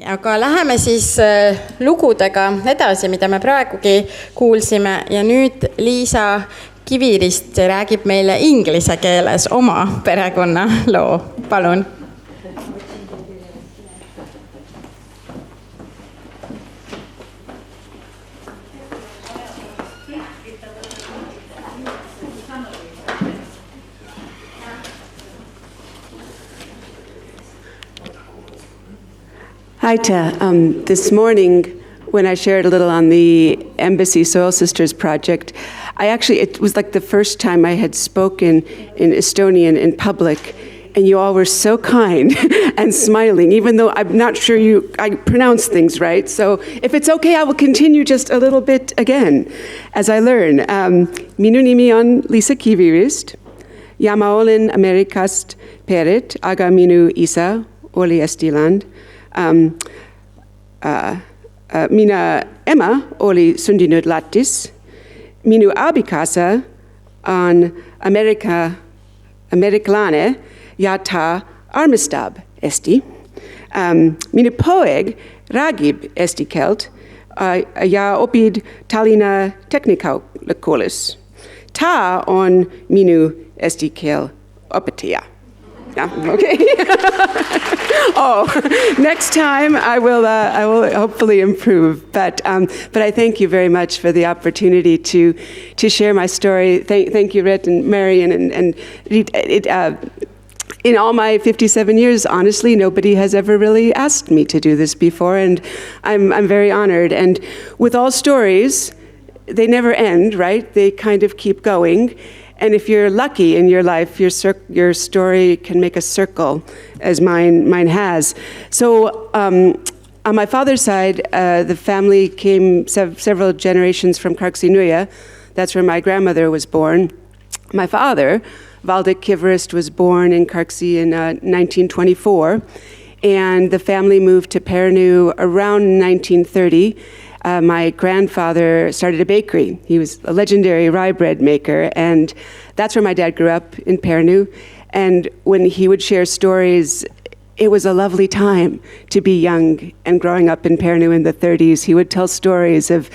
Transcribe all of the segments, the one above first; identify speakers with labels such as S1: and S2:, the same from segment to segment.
S1: Aga läheme siis lugudega edasi, mida me praegugi kuulsime ja nüüd Lisa Kivirist räägib meile inglise keeles oma perekonna loo. Palun.
S2: Hi, this morning, when I shared a little on the Embassy Soil Sisters project, it was like the first time I had spoken in Estonian in public, and you all were so kind and smiling, even though I'm not sure I pronounce things right. So if it's okay, I will continue just a little bit again as I learn. Minu nimi on Lisa Kivirist, ja ma olen Ameerikast pärit, aga minu isa oli Eestiland. Mina ema oli sündinud Lätis. Minu abikaasa on ameeriklane ja ta armastab Eesti. Minu poeg räägib eesti keelt ja õpib Tallinna Tehnikaülikoolis. Ta on minu eesti keel õpetaja. Yeah, okay. Next time I will hopefully improve. But I thank you very much for the opportunity to share my story. Thank you, Rhett and Marion, and in all my 57 years, honestly, nobody has ever really asked me to do this before, and I'm very honored. And with all stories, they never end, right? They kind of keep going. And if you're lucky in your life, your story can make a circle, as mine has. So on my father's side, the family came several generations from Karksinuja. That's where my grandmother was born. My father, Lisa Kivirist, was born in Karksi in 1924. And the family moved to Pärnu around 1930. My grandfather started a bakery. He was a legendary rye bread maker, and that's where my dad grew up, in Pärnu. And when he would share stories, it was a lovely time to be young and growing up in Pärnu in the 30s. He would tell stories of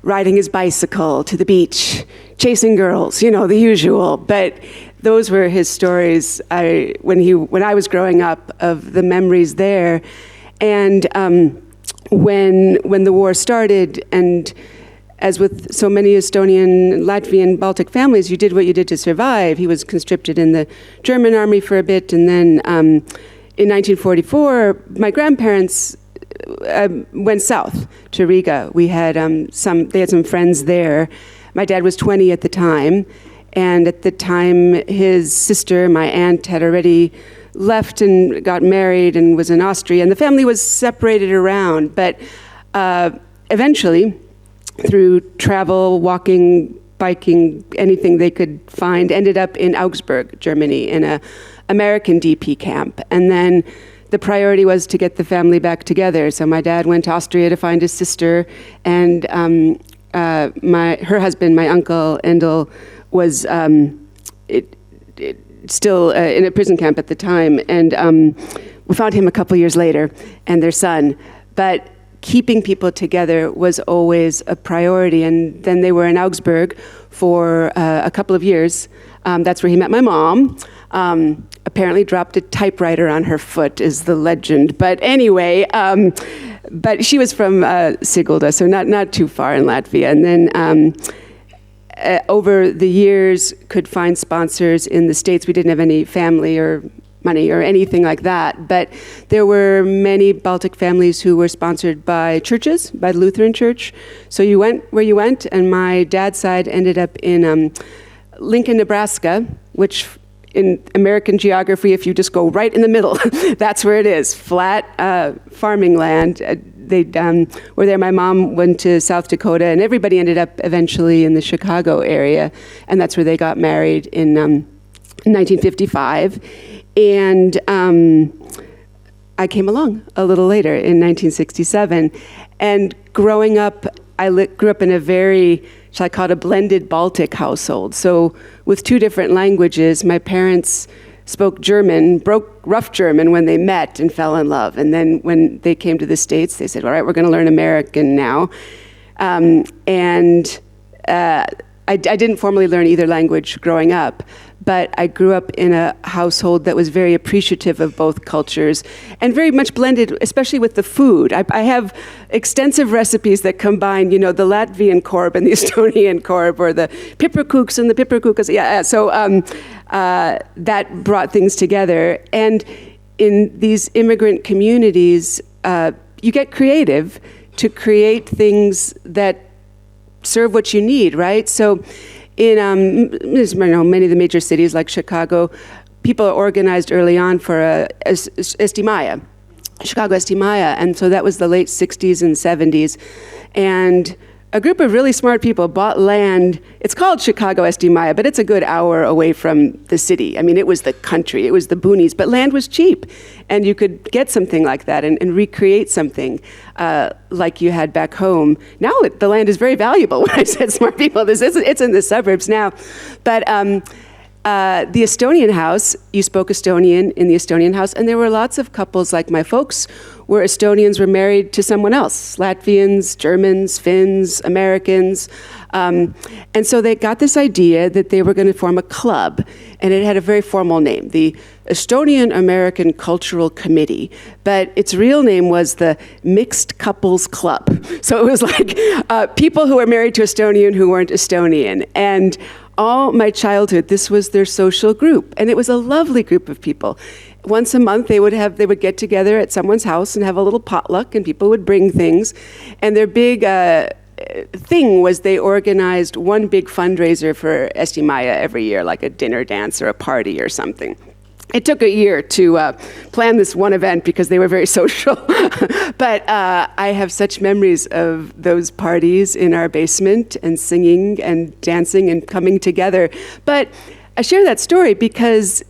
S2: riding his bicycle to the beach, chasing girls, the usual. But those were his stories when I was growing up, of the memories there. And when the war started, and as with so many Estonian, Latvian, Baltic families, you did what you did to survive. He was conscripted in the German army for a bit, and then in 1944, my grandparents went south to Riga. They had some friends there. My dad was 20 at the time, and at the time his sister, my aunt, had already left and got married and was in Austria, and the family was separated around. But eventually, through travel, walking, biking, anything they could find, ended up in Augsburg, Germany, in an American DP camp. And then the priority was to get the family back together. So my dad went to Austria to find his sister, and her husband, my uncle Endel, was still in a prison camp at the time, and we found him a couple years later, and their son. But keeping people together was always a priority, and then they were in Augsburg for a couple of years. That's where he met my mom. Apparently dropped a typewriter on her foot, is the legend. But anyway, but she was from Sigulda, so not too far in Latvia. And then over the years, could find sponsors in the States. We didn't have any family or money or anything like that, but there were many Baltic families who were sponsored by churches, by the Lutheran Church. So you went where you went, and my dad's side ended up in Lincoln, Nebraska, which in American geography, if you just go right in the middle, that's where it is, flat farming land. They were there. My mom went to South Dakota, and everybody ended up eventually in the Chicago area, and that's where they got married in 1955. And I came along a little later in 1967. And growing up, I grew up in a very, shall I call it, a blended Baltic household. So with two different languages, my parents spoke German, broke rough German when they met and fell in love. And then when they came to the States, they said, all right, we're going to learn American now. I didn't formally learn either language growing up, but I grew up in a household that was very appreciative of both cultures and very much blended, especially with the food. I have extensive recipes that combine, the Latvian korb and the Estonian korb, or the piparkūks and the piparkūkas. Yeah, so that brought things together. And in these immigrant communities, you get creative to create things that serve what you need, right? So in many of the major cities like Chicago, people are organized early on for Estimaya, Chicago Estimaya, and so that was the late 60s and 70s. And a group of really smart people bought land. It's called Chicago Estimaya, but it's a good hour away from the city. I mean, it was the country, it was the boonies, but land was cheap. And you could get something like that and recreate something like you had back home. Now the land is very valuable. When I said smart people, it's in the suburbs now. But the Estonian house, you spoke Estonian in the Estonian house, and there were lots of couples like my folks where Estonians were married to someone else, Latvians, Germans, Finns, Americans. And so they got this idea that they were going to form a club, and it had a very formal name, the Estonian American Cultural Committee, but its real name was the Mixed Couples Club. So it was like people who were married to Estonian who weren't Estonian. And all my childhood, this was their social group, and it was a lovely group of people. Once a month, they would get together at someone's house and have a little potluck, and people would bring things. And their big thing was they organized one big fundraiser for Estimaya every year, like a dinner dance or a party or something. It took a year to plan this one event because they were very social. But I have such memories of those parties in our basement and singing and dancing and coming together. But I share that story because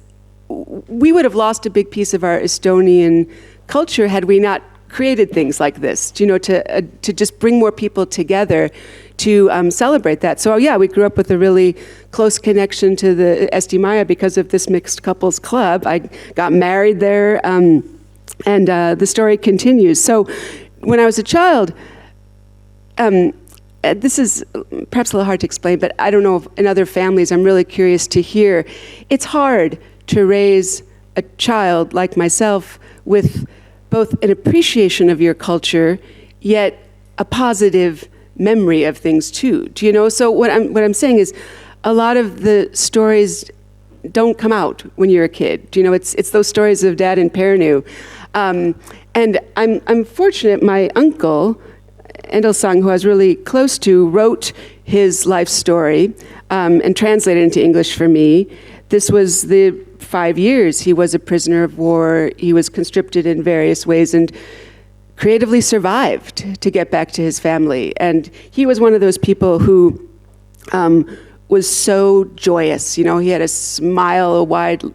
S2: we would have lost a big piece of our Estonian culture had we not created things like this, to just bring more people together to celebrate that. So yeah, we grew up with a really close connection to the Estimaya because of this mixed couples club. I got married there, and the story continues. So when I was a child, this is perhaps a little hard to explain, but I don't know if in other families, I'm really curious to hear. It's hard to raise a child like myself with both an appreciation of your culture, yet a positive memory of things too. Do you know? So what I'm saying is, a lot of the stories don't come out when you're a kid. Do you know? It's those stories of Dad in Pärnu, and I'm fortunate. My uncle, Endelsang, who I was really close to, wrote his life story and translated it into English for me. This was the 5 years he was a prisoner of war. He was conscripted in various ways and creatively survived to get back to his family. And he was one of those people who was so joyous. He had a smile a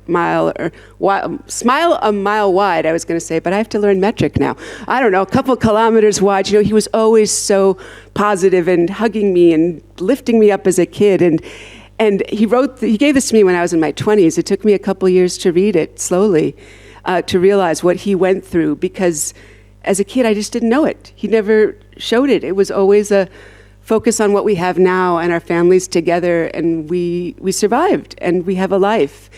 S2: mile wide, I was going to say, but I have to learn metric now. I don't know, a couple kilometers wide. He was always so positive and hugging me and lifting me up as a kid. And he gave this to me when I was in my 20s. It took me a couple years to read it slowly, to realize what he went through, because as a kid, I just didn't know it. He never showed it. It was always a focus on what we have now and our families together, and we survived, and we have a life.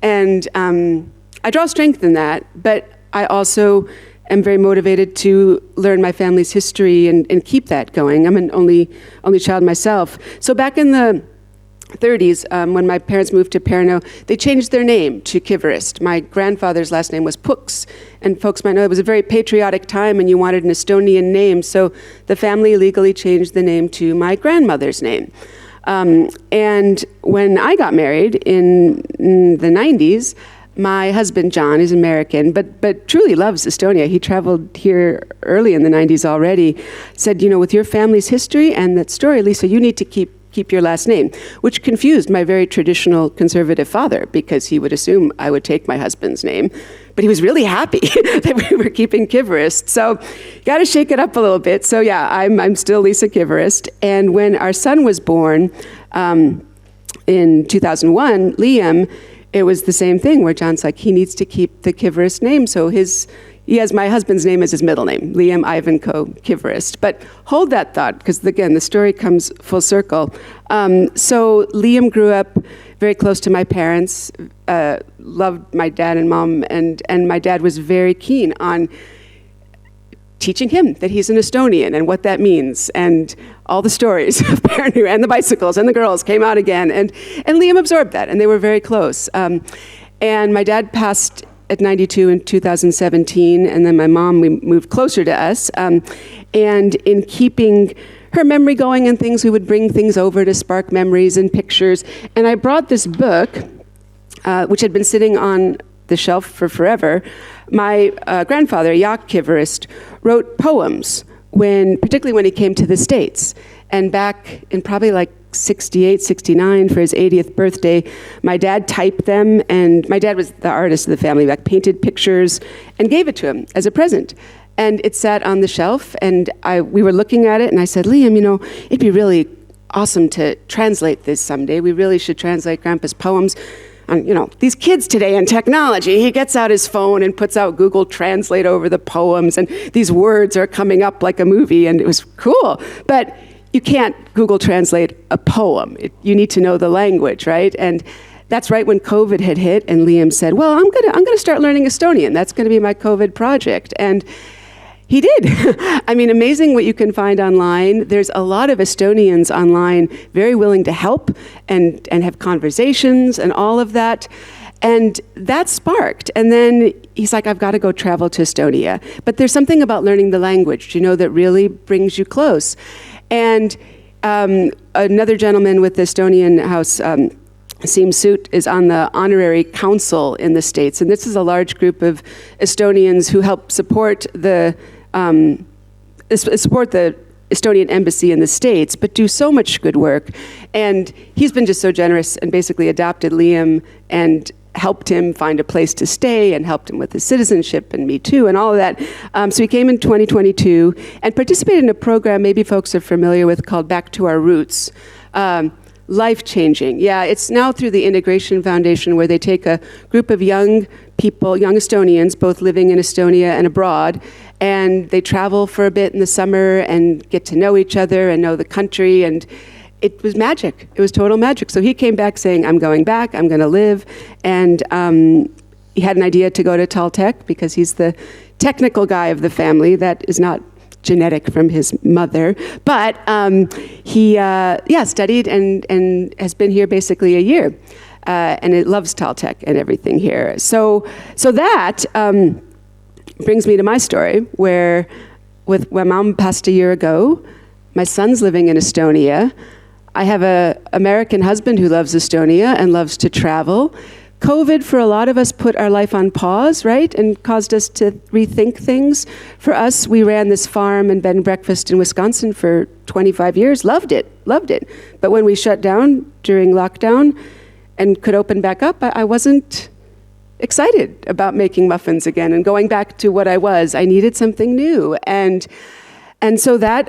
S2: And I draw strength in that, but I also am very motivated to learn my family's history and keep that going. I'm an only child myself. So back in the 30s, when my parents moved to Pärnu, they changed their name to Kivirist. My grandfather's last name was Puks, and folks might know it was a very patriotic time and you wanted an Estonian name, so the family legally changed the name to my grandmother's name. And when I got married in the 90s, my husband, John, is American, but truly loves Estonia. He traveled here early in the 90s already, said, with your family's history and that story, Lisa, you need to keep your last name, which confused my very traditional conservative father because he would assume I would take my husband's name. But he was really happy that we were keeping Kivirist. So got to shake it up a little bit. So yeah, I'm still Lisa Kivirist. And when our son was born in 2001, Liam, it was the same thing where John's like, he needs to keep the Kivirist name, so he has my husband's name as his middle name, Liam Ivanko Kivirist. But hold that thought, because again, the story comes full circle. So Liam grew up very close to my parents, loved my dad and mom, and my dad was very keen on teaching him that he's an Estonian and what that means, and all the stories of Pärnu and the bicycles and the girls came out again, and Liam absorbed that, and they were very close. And my dad passed at 92 in 2017, and then my mom, we moved closer to us, and in keeping her memory going and things, we would bring things over to spark memories and pictures, and I brought this book, which had been sitting on the shelf for forever. My grandfather, Jaak Kivirist, wrote poems, particularly when he came to the States. And back in probably like 68, 69, for his 80th birthday, my dad typed them, and my dad was the artist of the family, like painted pictures, and gave it to him as a present. And it sat on the shelf, and we were looking at it, and I said, Liam, it'd be really awesome to translate this someday. We really should translate Grandpa's poems. And, these kids today and technology, he gets out his phone and puts out Google Translate over the poems, and these words are coming up like a movie, and it was cool. But you can't Google Translate a poem. You need to know the language, right? And that's right when COVID had hit, and Liam said, well, I'm gonna start learning Estonian. That's gonna be my COVID project. And he did. I mean, amazing what you can find online. There's a lot of Estonians online very willing to help and have conversations and all of that. And that sparked. And then he's like, I've got to go travel to Estonia. But there's something about learning the language, that really brings you close. And another gentleman with the Estonian House, Siim Suut, is on the honorary council in the States. And this is a large group of Estonians who help support the Estonian embassy in the States, but do so much good work. And he's been just so generous and basically adopted Liam and helped him find a place to stay and helped him with his citizenship and Me Too and all of that. So he came in 2022 and participated in a program maybe folks are familiar with called Back to Our Roots. Life-changing. Yeah, it's now through the Integration Foundation, where they take a group of young people, young Estonians, both living in Estonia and abroad, and they travel for a bit in the summer and get to know each other and know the country, and it was magic. It was total magic. So he came back saying, I'm going back, I'm going to live, and he had an idea to go to Taltech because he's the technical guy of the family. That is not genetic from his mother, but he studied and has been here basically a year, and it loves Taltech and everything here. So that brings me to my story, where with my mom passed a year ago, my son's living in Estonia. I have an American husband who loves Estonia and loves to travel. COVID, for a lot of us, put our life on pause, right? And caused us to rethink things. For us, we ran this farm and bed and breakfast in Wisconsin for 25 years. Loved it. But when we shut down during lockdown and could open back up, I wasn't excited about making muffins again and going back to what I was. I needed something new. And so that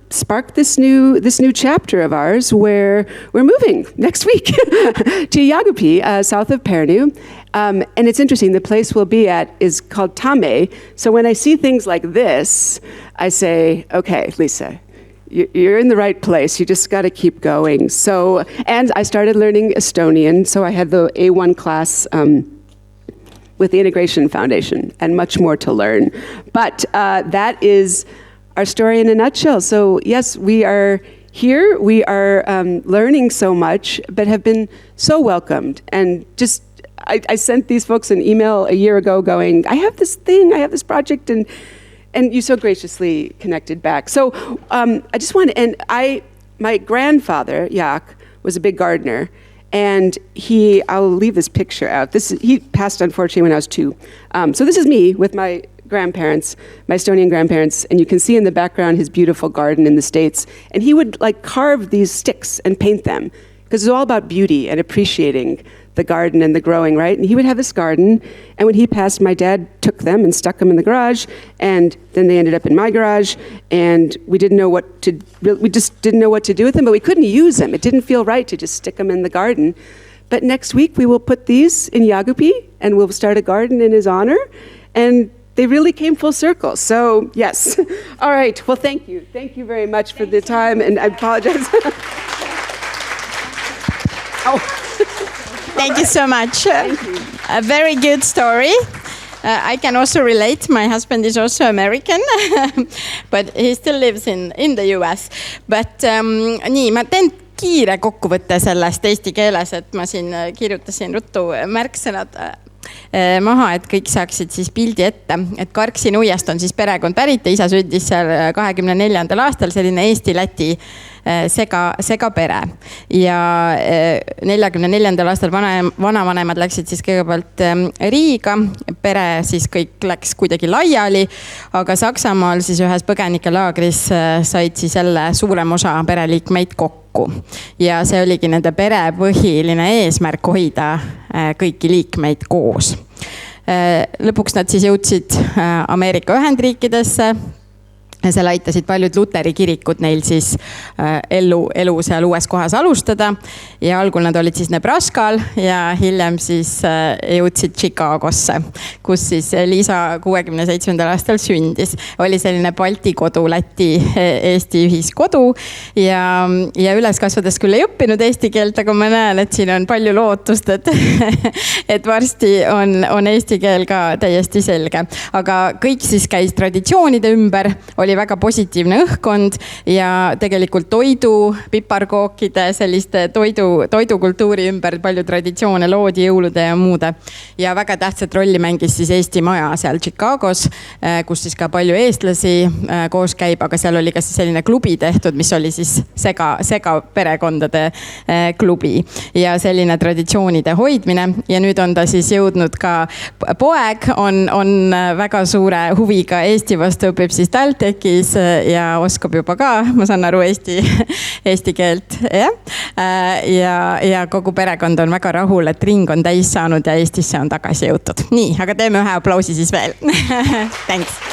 S2: sparked this new chapter of ours, where we're moving next week to Jaagupi, south of Pärnu. And it's interesting, the place we'll be at is called Tamme. So when I see things like this, I say, okay, Lisa, you're in the right place. You just got to keep going. So, and I started learning Estonian. So I had the A1 class with the Integration Foundation, and much more to learn. But that is our story in a nutshell. So yes, we are here. We are learning so much, but have been so welcomed. And just, I sent these folks an email a year ago going, I have this thing, I have this project, and you so graciously connected back. So I just want to end, my grandfather, Jaak, was a big gardener, and I'll leave this picture out. He passed, unfortunately, when I was 2. So this is me with my grandparents, my Estonian grandparents, and you can see in the background his beautiful garden in the States. And he would carve these sticks and paint them, because it's all about beauty and appreciating the garden and the growing, right? And he would have this garden, and when he passed, my dad took them and stuck them in the garage, and then they ended up in my garage, and we just didn't know what to do with them, but we couldn't use them. It didn't feel right to just stick them in the garden. but next week we will put these in Yagupi and we'll start a garden in his honor. And they really came full circle. So, yes. All right. Well, thank you. Thank you very much for the time. And I apologize.
S1: Thank you so much. A very good story. I can also relate. My husband is also American, but he still lives in the US. But nii, ma teen kiire kokkuvõtte sellest eesti keeles, et ma siin kirjutasin ruttu märksõnad maha, et kõik saaksid siis pildi ette. Et Karksi-Nuiast on siis perekond pärit ja isa sündis seal 24. aastal, selline Eesti-Läti sega pere. Ja 44. aastal vanavanemad läksid siis kõigepealt Riiga, pere siis kõik läks kuidagi laiali, aga Saksamaal siis ühes põgenikelaagris said siis jälle suurem osa pereliikmeid kokku. Ja see oligi nende pere põhiline eesmärk hoida kõiki liikmeid koos. Lõpuks nad siis jõudsid Ameerika Ühendriikidesse. Seal aitasid paljud luteri kirikud neil siis elu seal uues kohas alustada. Ja algul nad olid siis Nebraskal ja hiljem siis jõudsid Chicagosse, kus siis Lisa 67. aastal sündis. Oli selline Balti kodu, Läti, Eesti ühiskodu ja üles kasvades küll ei õppinud eesti keelt, aga ma näen, et siin on palju lootust, et varsti on eesti keel ka täiesti selge. Aga kõik siis käis traditsioonide ümber, oli väga positiivne õhkkond ja tegelikult piparkookide, selliste toidukultuuri ümber palju traditsioone loodi jõulude ja muude. Ja väga tähtsat rolli mängis siis Eesti maja seal Chicagos, kus siis ka palju eestlasi koos käib, aga seal oli ka selline klubi tehtud, mis oli siis sega perekondade klubi ja selline traditsioonide hoidmine. Ja nüüd on ta siis jõudnud ka poeg, on väga suure huviga Eesti vastu, õpib siis TalTechis ja oskab juba ka, ma saan aru eesti keelt. Ja kogu perekond on väga rahul, et ring on täis saanud ja Eestisse on tagasi jõutud. Nii, aga teeme ühe aplausi siis veel. Thanks.